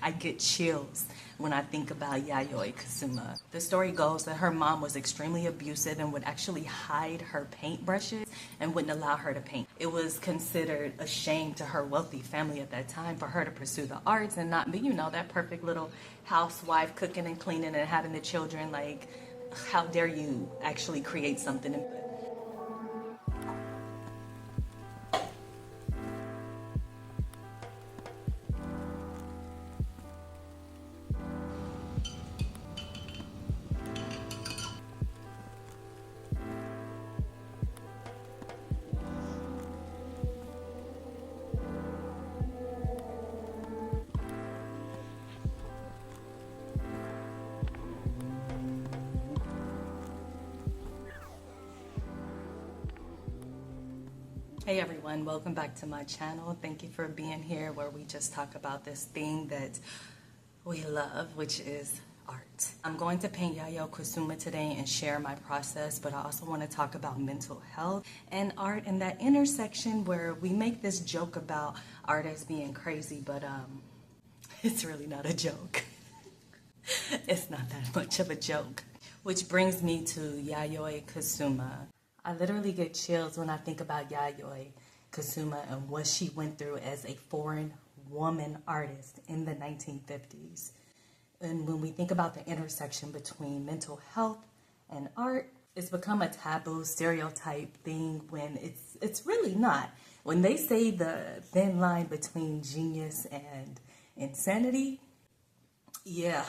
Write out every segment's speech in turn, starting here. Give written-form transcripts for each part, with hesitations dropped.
I get chills when I think about Yayoi Kusama. The story goes that her mom was extremely abusive and would actually hide her paintbrushes and wouldn't allow her to paint. It was considered a shame to her wealthy family at that time for her to pursue the arts and not be, that perfect little housewife cooking and cleaning and having the children. Like, how dare you actually create something? Hey everyone, welcome back to my channel. Thank you for being here where we just talk about this thing that we love, which is art. I'm going to paint Yayoi Kusama today and share my process, but I also want to talk about mental health and art and that intersection where we make this joke about art as being crazy, but it's really not a joke. It's not that much of a joke. Which brings me to Yayoi Kusama. I literally get chills when I think about Yayoi Kusama and what she went through as a foreign woman artist in the 1950s. And when we think about the intersection between mental health and art, it's become a taboo stereotype thing when it's really not. When they say the thin line between genius and insanity, yeah.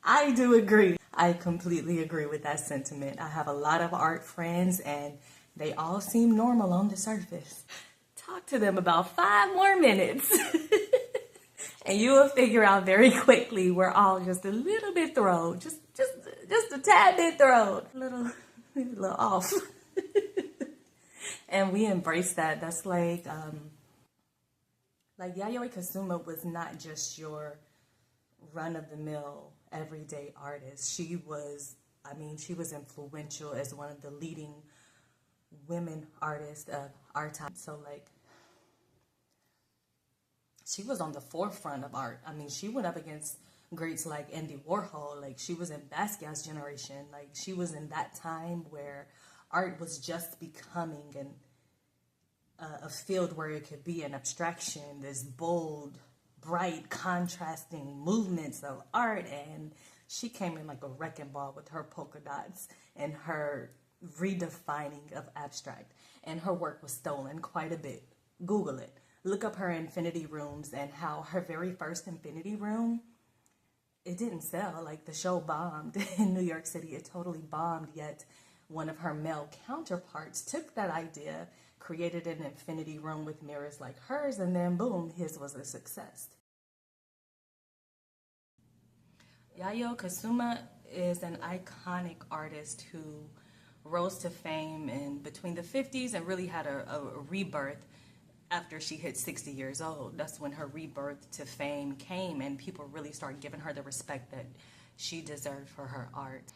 I do agree. I completely agree with that sentiment. I have a lot of art friends and they all seem normal on the surface. Talk to them about 5 more minutes and you will figure out very quickly we're all just a little bit thrown. Just a tad bit thrown. A little off. And we embrace that. That's like Yayoi Kusama was not just your run-of-the-mill everyday artist. She was influential as one of the leading women artists of our time. So she was on the forefront of art. She went up against greats like Andy Warhol. She was in Basquiat's generation. She was in that time where art was just becoming a field where it could be an abstraction, this bold, bright, contrasting movements of art, and she came in like a wrecking ball with her polka dots and her redefining of abstract, and her work was stolen quite a bit. Google it. Look up her infinity rooms and how her very first infinity room, it didn't sell. The show bombed in New York City. It totally bombed, yet one of her male counterparts took that idea, created an infinity room with mirrors like hers, and then boom, his was a success. Yayoi Kusama is an iconic artist who rose to fame in between the 50s and really had a rebirth after she hit 60 years old. That's when her rebirth to fame came and people really started giving her the respect that she deserved for her art.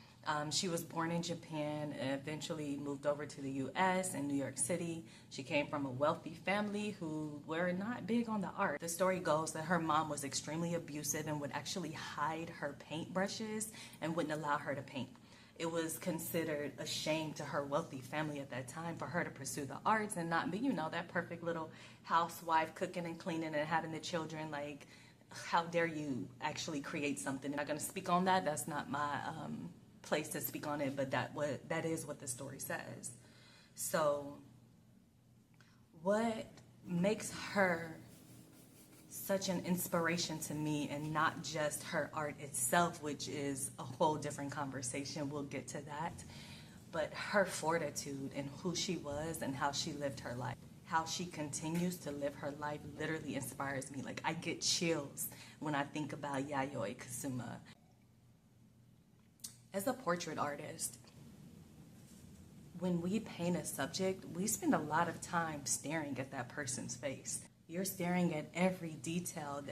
She was born in Japan and eventually moved over to the U.S. in New York City. She came from a wealthy family who were not big on the art. The story goes that her mom was extremely abusive and would actually hide her paintbrushes and wouldn't allow her to paint. It was considered a shame to her wealthy family at that time for her to pursue the arts and not be, that perfect little housewife cooking and cleaning and having the children. Like, how dare you actually create something? I'm not going to speak on that. That's not my place to speak on it, but that is what the story says. So what makes her such an inspiration to me, and not just her art itself, which is a whole different conversation, we'll get to that, but her fortitude and who she was and how she lived her life. How she continues to live her life literally inspires me. I get chills when I think about Yayoi Kusama. As a portrait artist, when we paint a subject, we spend a lot of time staring at that person's face. You're staring at every detail,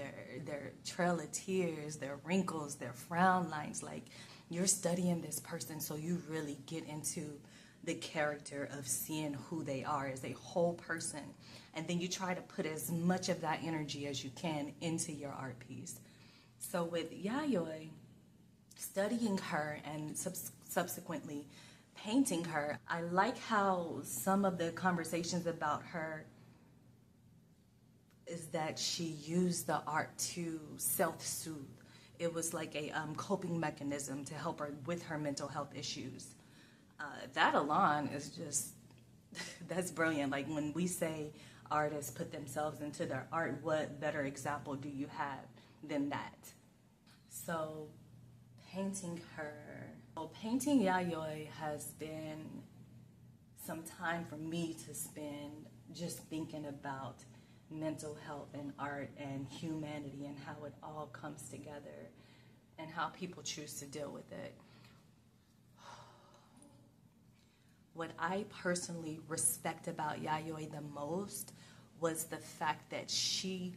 their trail of tears, their wrinkles, their frown lines. You're studying this person so you really get into the character of seeing who they are as a whole person. And then you try to put as much of that energy as you can into your art piece. So with Yayoi, studying her and subsequently painting her, I like how some of the conversations about her is that she used the art to self-soothe. It was like a coping mechanism to help her with her mental health issues. That alone is just, that's brilliant. Like when we say artists put themselves into their art, what better example do you have than that? So painting her, well, painting Yayoi has been some time for me to spend just thinking about mental health and art and humanity and how it all comes together and how people choose to deal with it. What I personally respect about Yayoi the most was the fact that she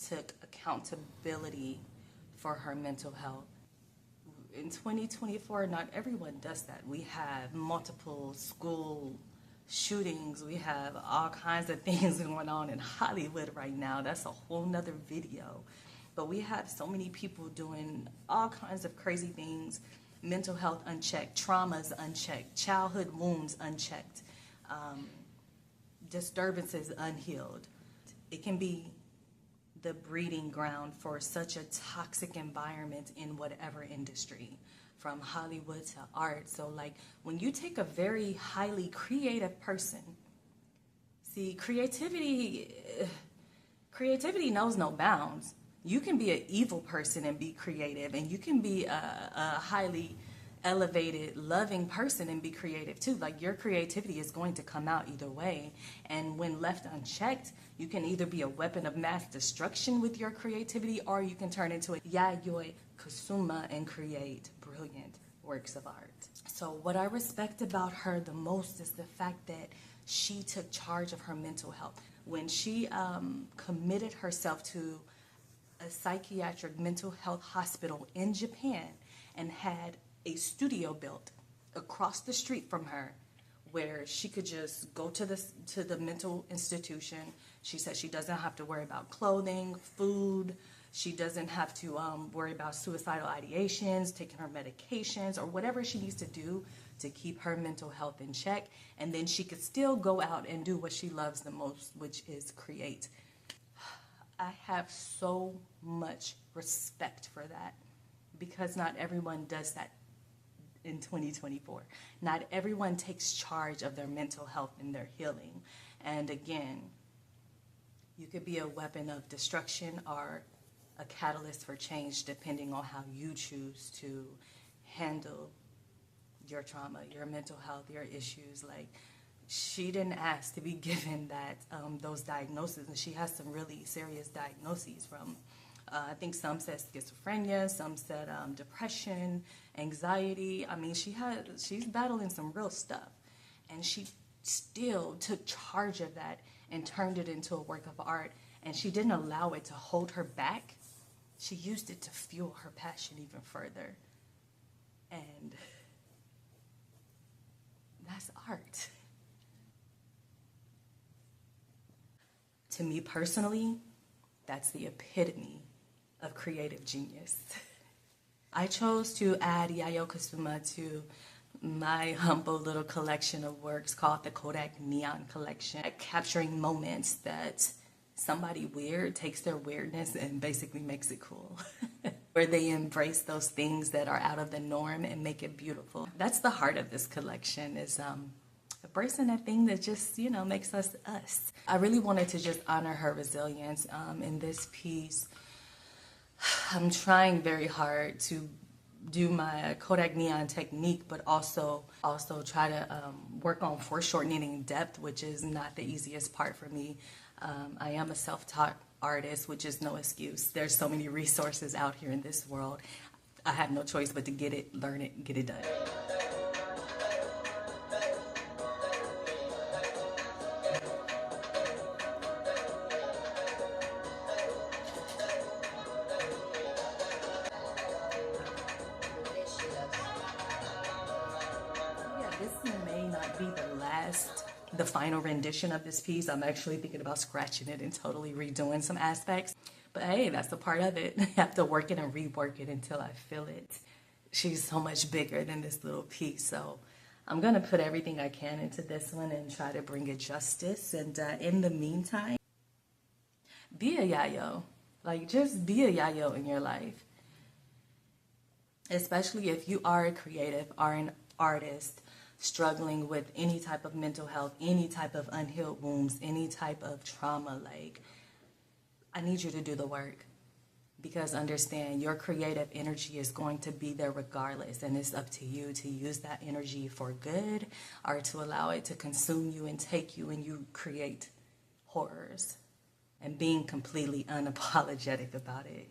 took accountability for her mental health. In 2024, not everyone does that. We have multiple school shootings. We have all kinds of things going on in Hollywood right now. That's a whole nother video. But we have so many people doing all kinds of crazy things. Mental health unchecked, traumas unchecked, childhood wounds unchecked, disturbances unhealed. It can be the breeding ground for such a toxic environment in whatever industry, from Hollywood to art. So like when you take a very highly creative person, see, creativity knows no bounds. You can be an evil person and be creative, and you can be a highly elevated, loving person and be creative too. Like your creativity is going to come out either way. And when left unchecked, you can either be a weapon of mass destruction with your creativity, or you can turn into a Yayoi Kusama and create brilliant works of art. So what I respect about her the most is the fact that she took charge of her mental health. When she committed herself to a psychiatric mental health hospital in Japan and had a studio built across the street from her where she could just go to the mental institution. She said she doesn't have to worry about clothing, food. She doesn't have to worry about suicidal ideations, taking her medications, or whatever she needs to do to keep her mental health in check. And then she could still go out and do what she loves the most, which is create. I have so much respect for that because not everyone does that in 2024. Not everyone takes charge of their mental health and their healing. And again, you could be a weapon of destruction or a catalyst for change depending on how you choose to handle your trauma, your mental health, your issues. Like, she didn't ask to be given that those diagnoses, and she has some really serious diagnoses from, I think some said schizophrenia, some said depression, anxiety. I mean, she's battling some real stuff, and she still took charge of that and turned it into a work of art, and she didn't allow it to hold her back. She used it to fuel her passion even further, and that's art. To me personally, that's the epitome of creative genius. I chose to add Yayoi Kusama to my humble little collection of works called the Kodak Neon collection, capturing moments that somebody weird takes their weirdness and basically makes it cool. Where they embrace those things that are out of the norm and make it beautiful. That's the heart of this collection, is embracing that thing that just, makes us us. I really wanted to just honor her resilience in this piece. I'm trying very hard to do my Kodak Neon technique, but also try to work on foreshortening in depth, which is not the easiest part for me. I am a self-taught artist, which is no excuse. There's so many resources out here in this world. I have no choice but to get it, learn it, get it done. This may not be the final rendition of this piece. I'm actually thinking about scratching it and totally redoing some aspects. But hey, that's a part of it. I have to work it and rework it until I feel it. She's so much bigger than this little piece. So I'm going to put everything I can into this one and try to bring it justice. And in the meantime, be a yayo. Like, just be a yayo in your life. Especially if you are a creative or an artist struggling with any type of mental health, any type of unhealed wounds, any type of trauma. Like, I need you to do the work. Because understand, your creative energy is going to be there regardless. And it's up to you to use that energy for good or to allow it to consume you and take you and you create horrors. And being completely unapologetic about it.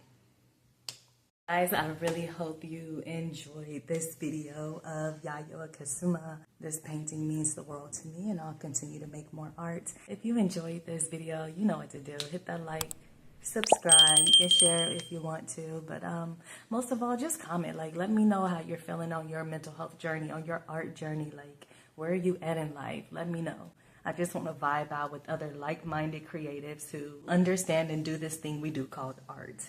Guys, I really hope you enjoyed this video of Yayoi Kusama. This painting means the world to me, and I'll continue to make more art. If you enjoyed this video, you know what to do. Hit that like, subscribe, you can share if you want to, but most of all, just comment. Like, let me know how you're feeling on your mental health journey, on your art journey. Like, where are you at in life? Let me know. I just want to vibe out with other like-minded creatives who understand and do this thing we do called art.